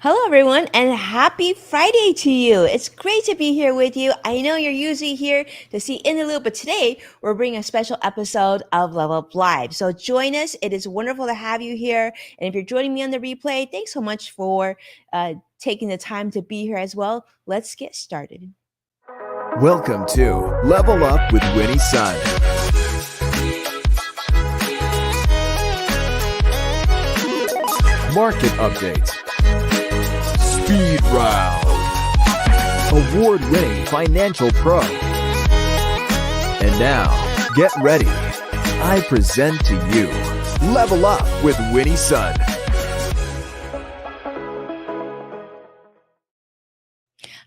Hello, everyone, and happy Friday to you. It's great to be here with you. I know you're usually here to see In the Loop, but today we're bringing a special episode of Level Up Live. So join us. It is wonderful to have you here. And if you're joining me on the replay, thanks so much for taking the time to be here as well. Let's get started. Welcome to Level Up with Winnie Sun. Market update. Speed round. Award-winning financial pro. And now, get ready. I present to you Level Up with Winnie Sun.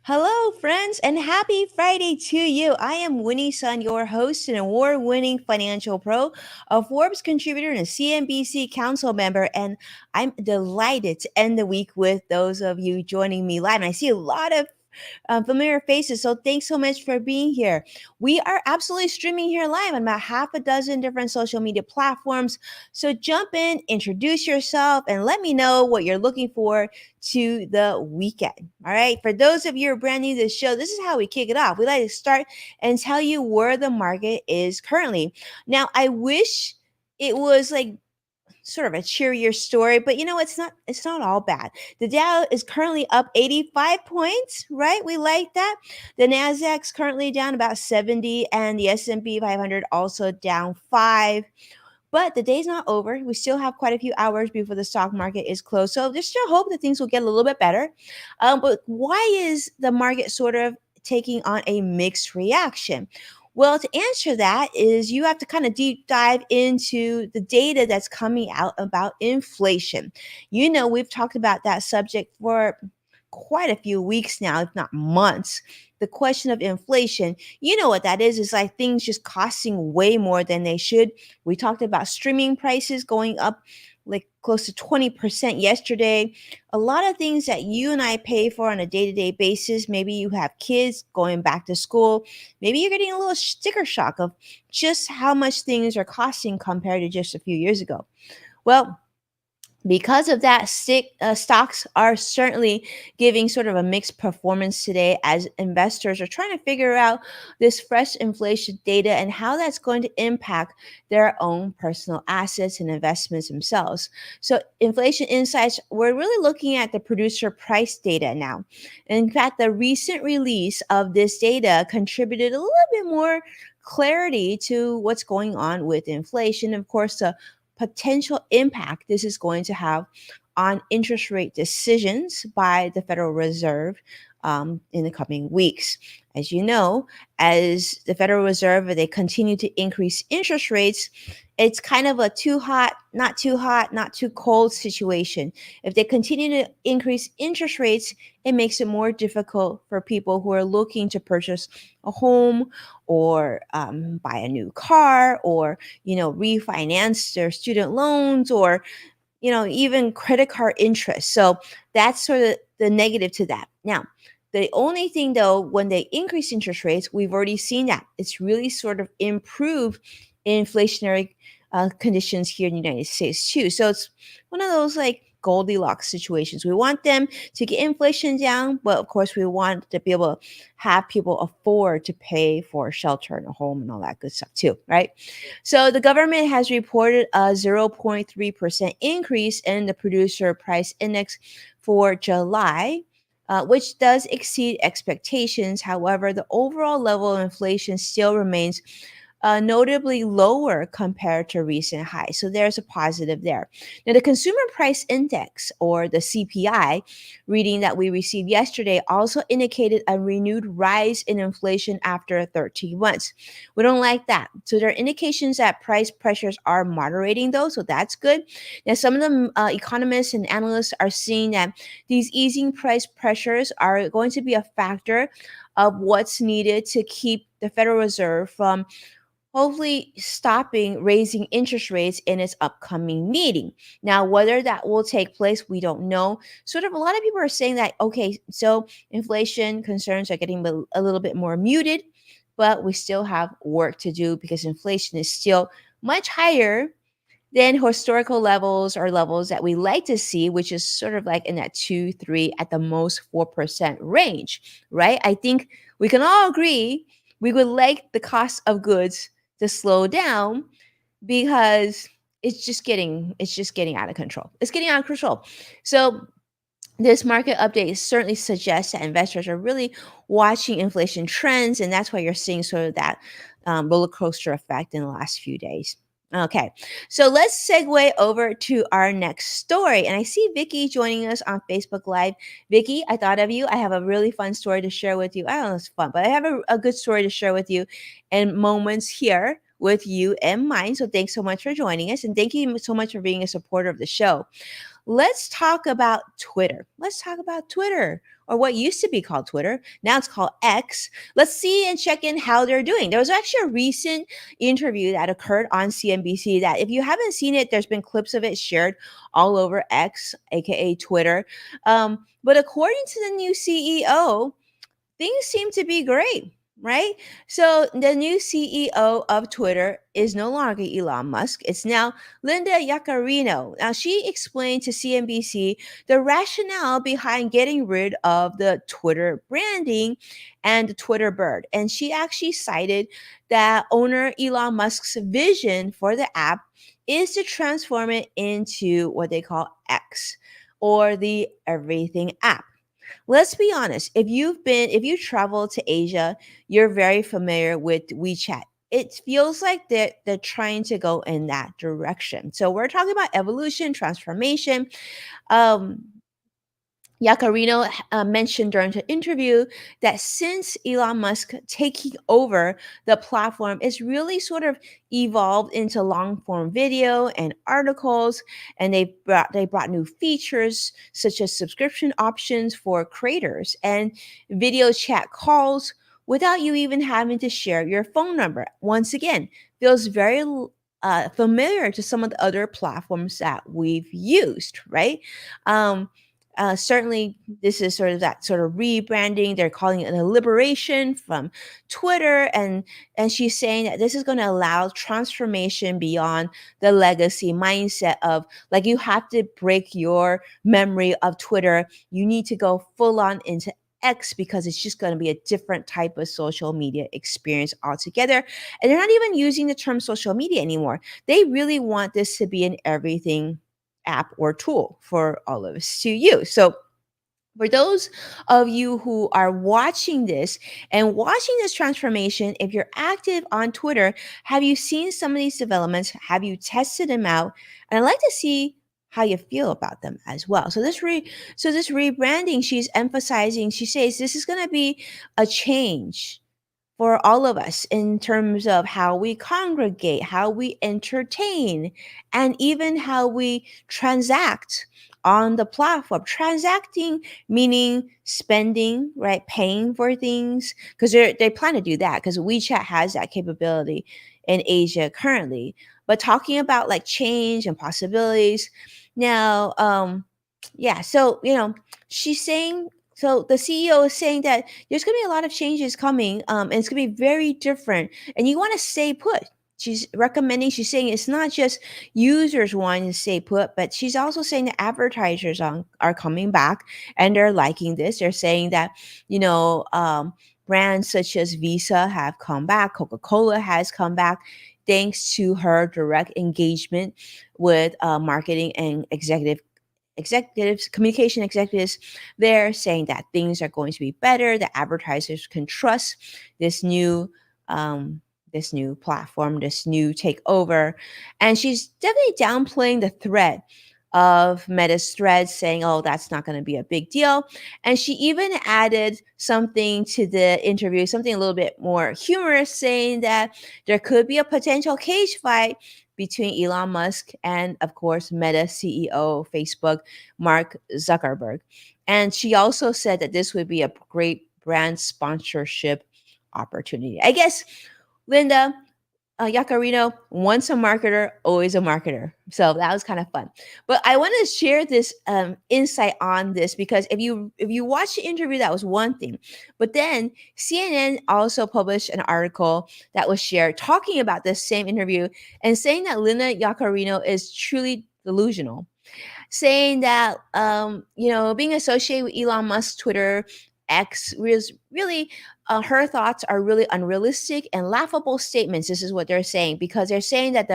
Hello, friends, and happy Friday to you. I am Winnie Sun, your host and award winning financial pro, a Forbes contributor, and a CNBC council member. And I'm delighted to end the week with those of you joining me live. And I see a lot of familiar faces. So thanks so much for being here. We are absolutely streaming here live on about half a dozen different social media platforms. So jump in, introduce yourself, and let me know what you're looking for to the weekend. All right. For those of you who are brand new to the show, this is how we kick it off. We like to start and tell you where the market is currently. Now, I wish it was like sort of a cheerier story, but it's not all bad. The Dow is currently up 85 points, right? We like that. The Nasdaq's currently down about 70 and the S&P 500 also down 5. But the day's not over. We still have quite a few hours before the stock market is closed. So there's still hope that things will get a little bit better. But why is the market sort of taking on a mixed reaction? Well, to answer that is you have to kind of deep dive into the data that's coming out about inflation. We've talked about that subject for quite a few weeks now, if not months. The question of inflation, you know what that is like things just costing way more than they should. We talked about streaming prices going up like close to 20% yesterday. A lot of things that you and I pay for on a day-to-day basis. Maybe you have kids going back to school. Maybe you're getting a little sticker shock of just how much things are costing compared to just a few years ago. Well, because of that, stocks are certainly giving sort of a mixed performance today as investors are trying to figure out this fresh inflation data and how that's going to impact their own personal assets and investments themselves. So, inflation insights, we're really looking at the producer price data now. In fact, the recent release of this data contributed a little bit more clarity to what's going on with inflation. Of course, the potential impact this is going to have on interest rate decisions by the Federal Reserve in the coming weeks. As you know, as the Federal Reserve, they continue to increase interest rates, it's kind of a too hot, not too cold situation. If they continue to increase interest rates, it makes it more difficult for people who are looking to purchase a home or buy a new car or refinance their student loans or even credit card interest. So that's sort of the negative to that. Now, the only thing though, when they increase interest rates, we've already seen that it's really sort of improved inflationary conditions here in the United States too. So it's one of those like Goldilocks situations. We want them to get inflation down, but of course we want to be able to have people afford to pay for shelter and a home and all that good stuff too, right? So the government has reported a 0.3% increase in the producer price index for July. Which does exceed expectations. However, the overall level of inflation still remains notably lower compared to recent highs. So there's a positive there. Now, the Consumer Price Index, or the CPI, reading that we received yesterday also indicated a renewed rise in inflation after 13 months. We don't like that. So there are indications that price pressures are moderating, though, so that's good. Now, some of the economists and analysts are seeing that these easing price pressures are going to be a factor of what's needed to keep the Federal Reserve from hopefully stopping raising interest rates in its upcoming meeting. Now, whether that will take place, we don't know. Sort of a lot of people are saying that, okay, so inflation concerns are getting a little bit more muted, but we still have work to do because inflation is still much higher Then historical levels are levels that we like to see, which is sort of like in that 2, 3, at the most 4% range, right? I think we can all agree we would like the cost of goods to slow down because it's just getting out of control. It's getting out of control. So this market update certainly suggests that investors are really watching inflation trends, and that's why you're seeing sort of that roller coaster effect in the last few days. Okay, so let's segue over to our next story. And I see Vicky joining us on Facebook Live. Vicky, I thought of you. I have a really fun story to share with you. I don't know if it's fun, but I have a good story to share with you in moments here with you and mine. So thanks so much for joining us. And thank you so much for being a supporter of the show. Let's talk about Twitter. Let's talk about Twitter, or what used to be called Twitter. Now it's called X. Let's see and check in how they're doing. There was actually a recent interview that occurred on CNBC that, if you haven't seen it, there's been clips of it shared all over X, aka Twitter. But according to the new CEO, things seem to be great, right? So the new CEO of Twitter is no longer Elon Musk. It's now Linda Yaccarino. Now, she explained to CNBC the rationale behind getting rid of the Twitter branding and the Twitter bird. And she actually cited that owner Elon Musk's vision for the app is to transform it into what they call X, or the everything app. Let's be honest. If you travel to Asia, you're very familiar with WeChat. It feels like they're trying to go in that direction. So we're talking about evolution, transformation. Um, Yacarino mentioned during the interview that since Elon Musk taking over the platform, it's really sort of evolved into long form video and articles, and they brought new features such as subscription options for creators and video chat calls without you even having to share your phone number. Once again, feels very familiar to some of the other platforms that we've used, right? Um, certainly, this is sort of that sort of rebranding. They're calling it a liberation from Twitter, and she's saying that this is going to allow transformation beyond the legacy mindset of, like, you have to break your memory of Twitter. You need to go full on into X, because it's just going to be a different type of social media experience altogether. And they're not even using the term social media anymore. They really want this to be an everything app or tool for all of us to use. So for those of you who are watching this and watching this transformation, if you're active on Twitter, have you seen some of these developments? Have you tested them out? And I'd like to see how you feel about them as well. So this rebranding, she's emphasizing, she says this is going to be a change for all of us in terms of how we congregate, how we entertain, and even how we transact on the platform. Transacting meaning spending, right? Paying for things, because they plan to do that because WeChat has that capability in Asia currently. But talking about like change and possibilities. Now, yeah, so she's saying, so the CEO is saying that there's going to be a lot of changes coming, and it's going to be very different, and you want to stay put. She's recommending, she's saying it's not just users wanting to stay put, but she's also saying that advertisers are coming back and they're liking this. They're saying that, you know, brands such as Visa have come back, Coca-Cola has come back, thanks to her direct engagement with marketing and communication executives. They're saying that things are going to be better, that advertisers can trust this new um this new platform, this new takeover. And she's definitely downplaying the threat of Meta's threads, saying, oh, that's not going to be a big deal. And she even added something to the interview, something a little bit more humorous, saying that there could be a potential cage fight between Elon Musk and, of course, Meta CEO Facebook, Mark Zuckerberg. And she also said that this would be a great brand sponsorship opportunity. I guess, Linda, Yacarino, once a marketer, always a marketer. So that was kind of fun. But I want to share this insight on this because if you watch the interview, that was one thing. But then CNN also published an article that was shared talking about this same interview and saying that Linda Yacarino is truly delusional, saying that being associated with Elon Musk's Twitter X was really her thoughts are really unrealistic and laughable statements. This is what they're saying because they're saying that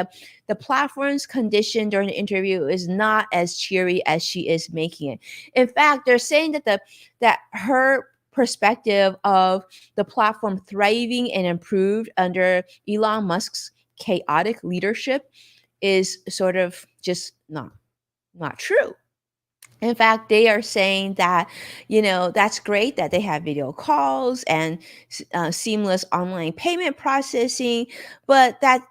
the platform's condition during the interview is not as cheery as she is making it. In fact, they're saying that her perspective of the platform thriving and improved under Elon Musk's chaotic leadership is sort of just not true. In fact, they are saying that, that's great that they have video calls and seamless online payment processing, but that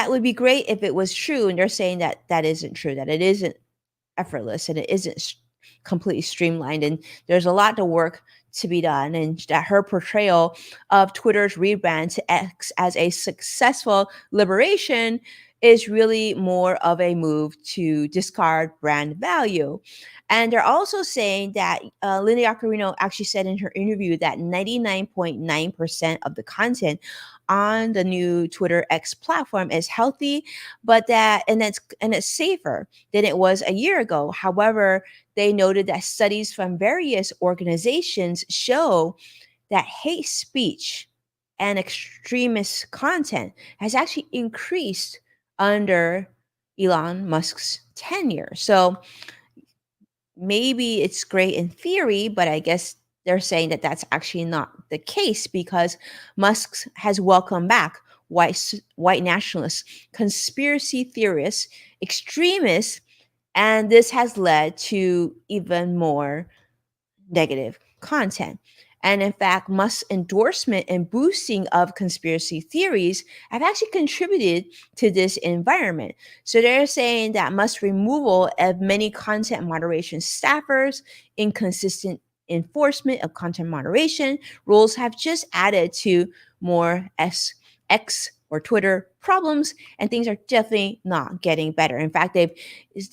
would be great if it was true. And they're saying that that isn't true, that it isn't effortless and it isn't completely streamlined. And there's a lot to work to be done. And that her portrayal of Twitter's rebrand to X as a successful liberation is really more of a move to discard brand value. And they're also saying that Linda Yaccarino actually said in her interview that 99.9% of the content on the new Twitter X platform is healthy, but it's safer than it was a year ago. However, they noted that studies from various organizations show that hate speech and extremist content has actually increased under Elon Musk's tenure. So maybe it's great in theory, but I guess they're saying that that's actually not the case because Musk has welcomed back white nationalists, conspiracy theorists, extremists, and this has led to even more negative content. And in fact, Musk's endorsement and boosting of conspiracy theories have actually contributed to this environment. So they're saying that Musk's removal of many content moderation staffers, inconsistent enforcement of content moderation rules have just added to more X or Twitter problems, and things are definitely not getting better. In fact, they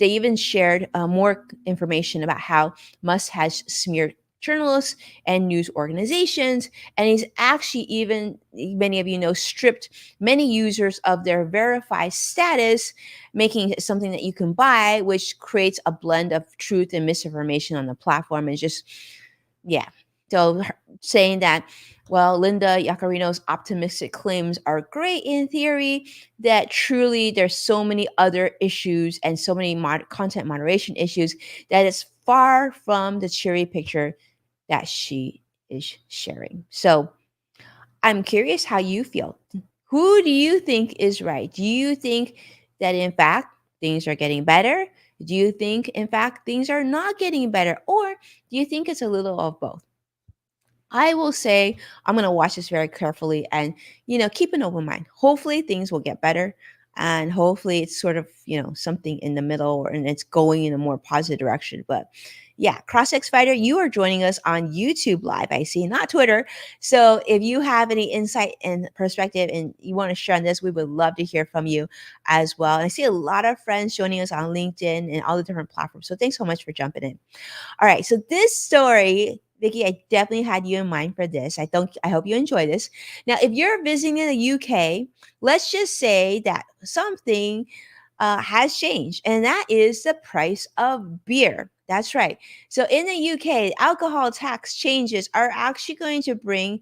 even shared more information about how Musk has smeared journalists and news organizations. And he's actually even, many of you know, stripped many users of their verified status, making it something that you can buy, which creates a blend of truth and misinformation on the platform. And just, yeah. So saying that, well, Linda Yaccarino's optimistic claims are great in theory, that truly there's so many other issues and so many content moderation issues that it's far from the cheery picture that she is sharing. So I'm curious how you feel. Who do you think is right? Do you think that in fact things are getting better? Do you think in fact things are not getting better? Or do you think it's a little of both? I will say I'm going to watch this very carefully and, keep an open mind. Hopefully things will get better and hopefully it's sort of, something in the middle and it's going in a more positive direction. But yeah, CrossX Fighter, you are joining us on YouTube Live, I see, not Twitter. So if you have any insight and perspective and you want to share on this, we would love to hear from you as well. And I see a lot of friends joining us on LinkedIn and all the different platforms. So thanks so much for jumping in. All right, so this story, Vicky, I definitely had you in mind for this. I hope you enjoy this. Now, if you're visiting the UK, let's just say that something has changed, and that is the price of beer. That's right. So in the UK, alcohol tax changes are actually going to bring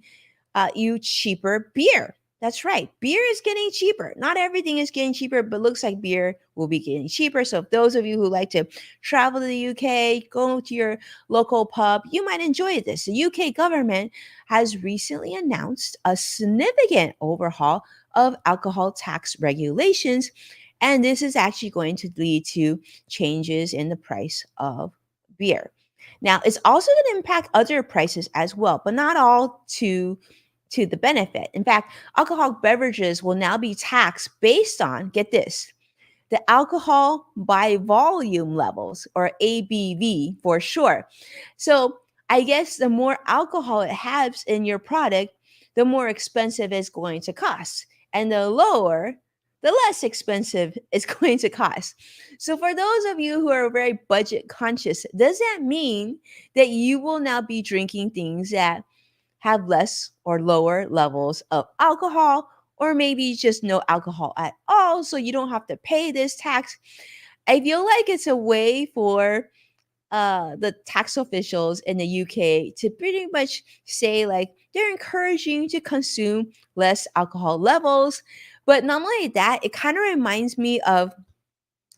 you cheaper beer. That's right. Beer is getting cheaper. Not everything is getting cheaper, but looks like beer will be getting cheaper. So if those of you who like to travel to the UK, go to your local pub, you might enjoy this. The UK government has recently announced a significant overhaul of alcohol tax regulations, and this is actually going to lead to changes in the price of beer. Now, it's also going to impact other prices as well, but not all to the benefit. In fact, alcoholic beverages will now be taxed based on, get this, the alcohol by volume levels, or ABV for short. So I guess the more alcohol it has in your product, the more expensive it's going to cost. and the lower, the less expensive it's going to cost. So, for those of you who are very budget conscious, does that mean that you will now be drinking things that have less or lower levels of alcohol, or maybe just no alcohol at all, so you don't have to pay this tax? I feel like it's a way for the tax officials in the UK to pretty much say like they're encouraging you to consume less alcohol levels. But not only that, it kind of reminds me of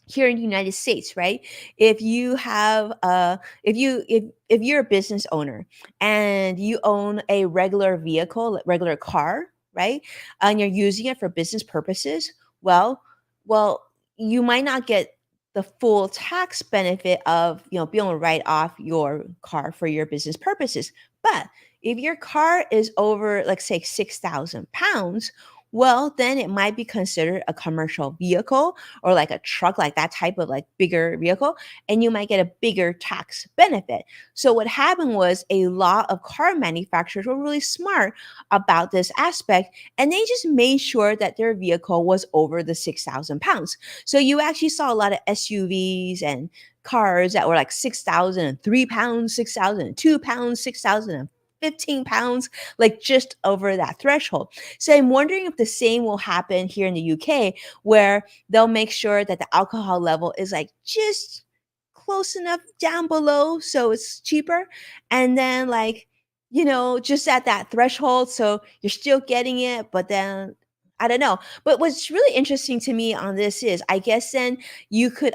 here in the United States, right? If you have if you're a business owner and you own a regular vehicle, regular car, right? And you're using it for business purposes, well, well, you might not get the full tax benefit of, being able to write off your car for your business purposes. But if your car is over, like, say, 6,000 pounds, well, then it might be considered a commercial vehicle, or like a truck, like that type of like bigger vehicle, and you might get a bigger tax benefit. So what happened was a lot of car manufacturers were really smart about this aspect, and they just made sure that their vehicle was over the 6,000 pounds. So you actually saw a lot of SUVs and cars that were like 6,003 pounds, 6,002 pounds, 6,015 pounds, like just over that threshold. So I'm wondering if the same will happen here in the UK, where they'll make sure that the alcohol level is like just close enough down below so it's cheaper. And then, like, just at that threshold. So you're still getting it, but then I don't know. But what's really interesting to me on this is, I guess then you could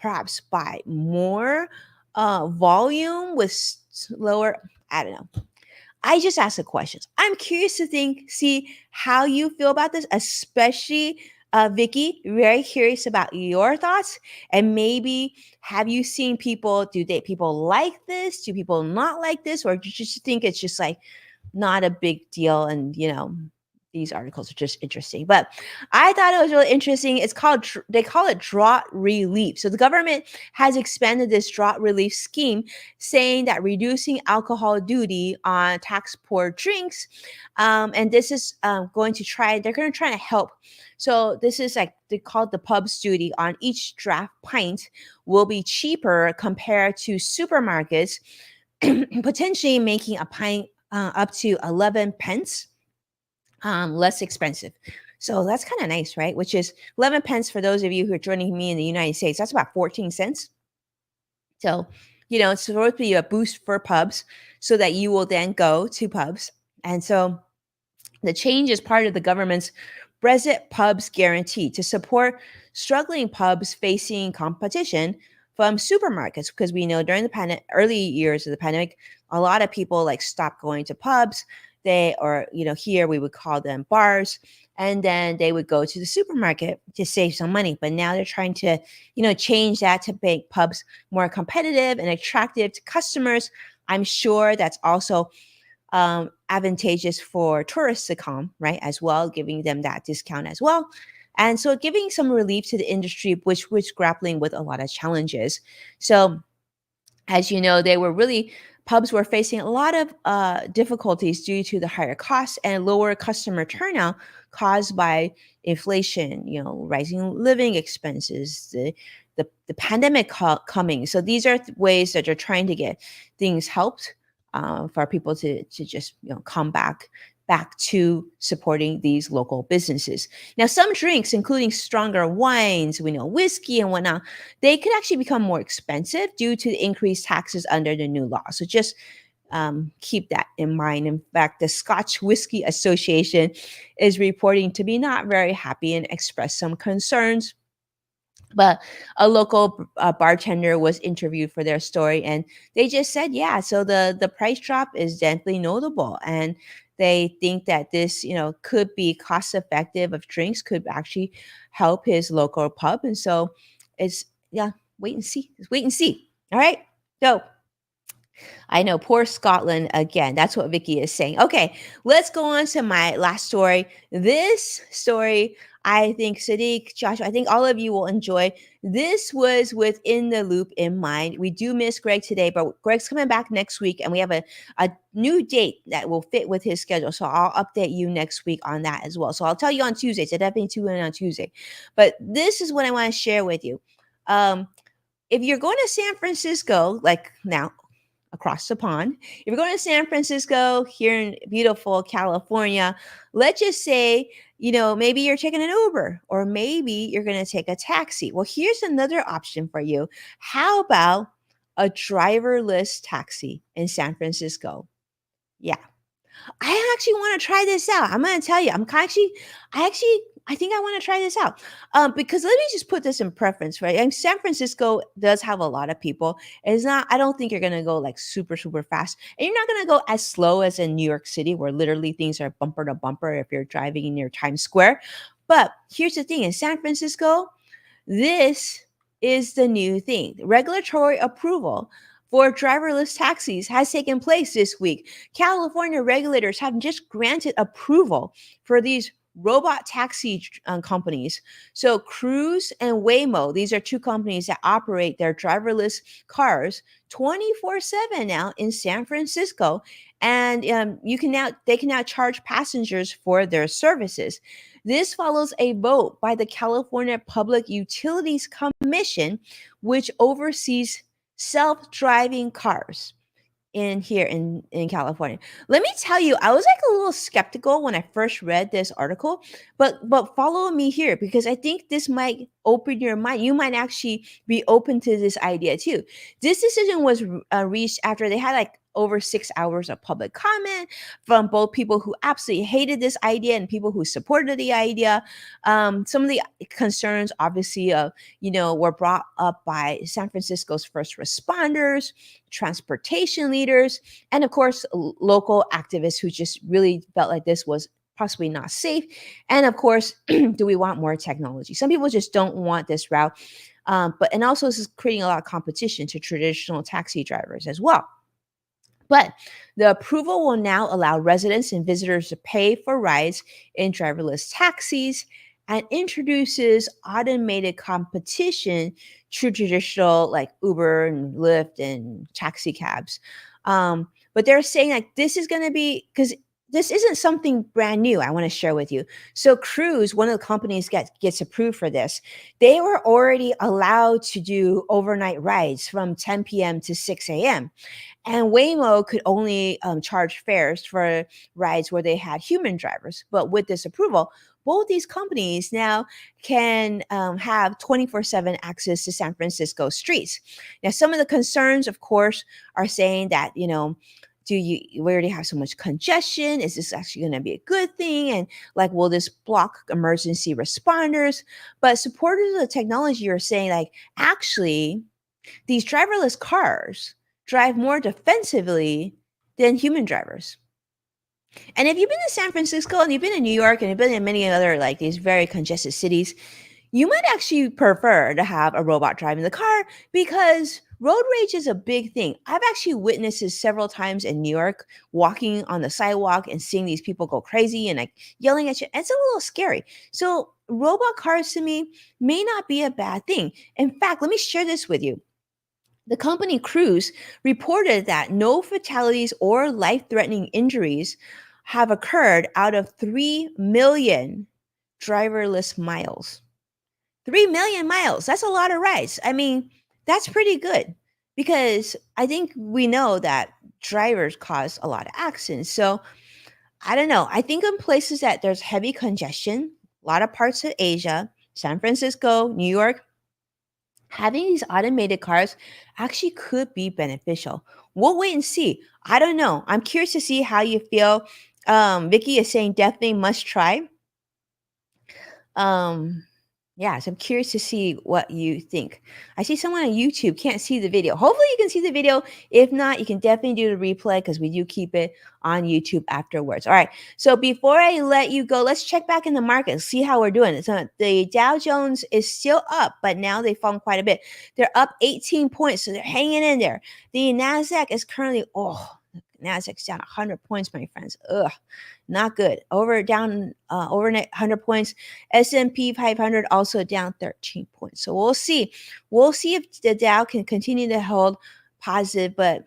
perhaps buy more volume with lower, I don't know. I just ask the questions. I'm curious to see how you feel about this, especially Vicky. Very curious about your thoughts, and maybe have you seen people? People like this? Do people not like this, or do you just think it's just like not a big deal? And these articles are just interesting. But I thought it was really interesting. It's called they call it drought relief. So the government has expanded this drought relief scheme, saying that reducing alcohol duty on tax poor drinks, and this is going to try. They're going to try to help. So this is like they call it the pubs duty on each draft pint will be cheaper compared to supermarkets, potentially making a pint up to 11 pence less expensive. So that's kind of nice, right? Which is 11 pence for those of you who are joining me in the United States. That's about 14 cents. So, it's supposed to be a boost for pubs so that you will then go to pubs. And so the change is part of the government's Brexit Pubs Guarantee to support struggling pubs facing competition from supermarkets, because we know during the early years of the pandemic, a lot of people like stopped going to pubs. Or here we would call them bars, and then they would go to the supermarket to save some money. But now they're trying to change that to make pubs more competitive and attractive to customers. I'm sure that's also advantageous for tourists to come, right, as well, giving them that discount as well. And so giving some relief to the industry, which was grappling with a lot of challenges. So as you know, pubs were facing a lot of difficulties due to the higher costs and lower customer turnout caused by inflation, rising living expenses, the pandemic coming. So these are ways that you're trying to get things helped for people to just come back to supporting these local businesses. Now, some drinks, including stronger wines, we know whiskey and whatnot, they could actually become more expensive due to the increased taxes under the new law. So just keep that in mind. In fact, the Scotch Whisky Association is reporting to be not very happy and expressed some concerns. But a local bartender was interviewed for their story, and they just said, yeah, so the price drop is definitely notable, and they think that this could be cost effective of drinks, could actually help his local pub. And so it's, yeah, wait and see. Just wait and see. All right. So I know, poor Scotland again. That's what Vicky is saying. Okay, let's go on to my last story. This story I think Sadiq, Joshua, I think all of you will enjoy. This was within the loop in mind. We do miss Greg today, but Greg's coming back next week, and we have a new date that will fit with his schedule. So I'll update you next week on that as well. So I'll tell you on Tuesday. So definitely tune in on Tuesday. But this is what I want to share with you. Um, if you're going to San Francisco, like now across the pond, if you're going to San Francisco here in beautiful California, let's just say, maybe you're taking an Uber or maybe you're going to take a taxi. Well, here's another option for you. How about a driverless taxi in San Francisco? Yeah. I actually want to try this out. I'm going to tell you, I think I want to try this out. Because let me just put this in preference, right? And San Francisco does have a lot of people. It's not, I don't think you're going to go like super, super fast. And you're not going to go as slow as in New York City, where literally things are bumper to bumper if you're driving in your Times Square. But here's the thing, in San Francisco, this is the new thing. Regulatory approval for driverless taxis has taken place this week. California regulators have just granted approval for these robot taxi companies. So Cruise and Waymo, these are two companies that operate their driverless cars 24/7 now in San Francisco. And they can now charge passengers for their services. This follows a vote by the California Public Utilities Commission, which oversees self-driving cars in California. Let me tell you, I was like a little skeptical when I first read this article, but follow me here because I think this might open your mind. You might actually be open to this idea too. This decision was reached after they had like over 6 hours of public comment from both people who absolutely hated this idea and people who supported the idea. Some of the concerns, obviously, were brought up by San Francisco's first responders, transportation leaders, and of course, local activists who just really felt like this was possibly not safe. And of course, do we want more technology? Some people just don't want this route. And also, this is creating a lot of competition to traditional taxi drivers as well. But the approval will now allow residents and visitors to pay for rides in driverless taxis and introduces automated competition to traditional like Uber and Lyft and taxi cabs. But they're saying like this is going to be because this isn't something brand new. I want to share with you. So Cruise, one of the companies gets approved for this. They were already allowed to do overnight rides from 10 p.m. to 6 a.m. And Waymo could only charge fares for rides where they had human drivers. But with this approval, both these companies now can have 24/7 access to San Francisco streets. Now, some of the concerns, of course, are saying that, we already have so much congestion? Is this actually going to be a good thing? And like, will this block emergency responders? But supporters of the technology are saying like, actually, these driverless cars drive more defensively than human drivers. And if you've been to San Francisco and you've been in New York and you've been in many other like these very congested cities, you might actually prefer to have a robot driving the car because road rage is a big thing. I've actually witnessed this several times in New York, walking on the sidewalk and seeing these people go crazy and like yelling at you. It's a little scary. So robot cars to me may not be a bad thing. In fact, let me share this with you. The company Cruise reported that no fatalities or life-threatening injuries have occurred out of 3 million driverless miles. 3 million miles. That's a lot of rides. I mean, that's pretty good because I think we know that drivers cause a lot of accidents. So I don't know. I think in places that there's heavy congestion, a lot of parts of Asia, San Francisco, New York, having these automated cars actually could be beneficial. We'll wait and see. I don't know. I'm curious to see how you feel. Vicky is saying definitely must try. Um, yeah, so I'm curious to see what you think. I see someone on YouTube can't see the video. Hopefully you can see the video. If not, you can definitely do the replay because we do keep it on YouTube afterwards. All right. So before I let you go, let's check back in the market and see how we're doing. So the Dow Jones is still up, but now they've fallen quite a bit. They're up 18 points, so they're hanging in there. The NASDAQ is currently, Nasdaq's down 100 points, my friends. Ugh, not good. Overnight 100 points. S&P 500 also down 13 points. So we'll see. We'll see if the Dow can continue to hold positive, but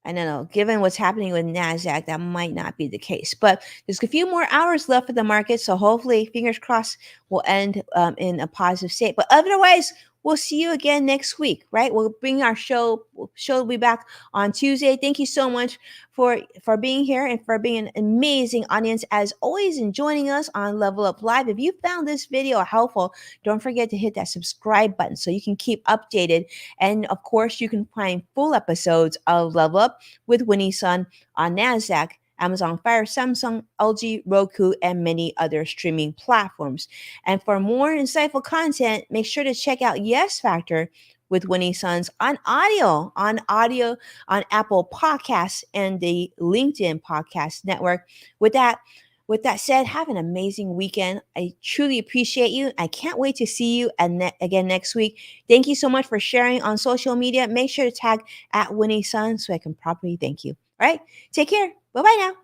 I don't know. Given what's happening with Nasdaq, that might not be the case. But there's a few more hours left for the market, so hopefully, fingers crossed, we'll end in a positive state. But otherwise, we'll see you again next week, right? We'll bring our show. Show will be back on Tuesday. Thank you so much for being here and for being an amazing audience as always and joining us on Level Up Live. If you found this video helpful, don't forget to hit that subscribe button so you can keep updated. And of course, you can find full episodes of Level Up with Winnie Sun on NASDAQ, Amazon Fire, Samsung, LG, Roku, and many other streaming platforms. And for more insightful content, make sure to check out Yes Factor with Winnie Sons on Apple Podcasts and the LinkedIn Podcast Network. With that said, have an amazing weekend. I truly appreciate you. I can't wait to see you again next week. Thank you so much for sharing on social media. Make sure to tag at Winnie Sun so I can properly thank you. All right, take care. Bye bye now.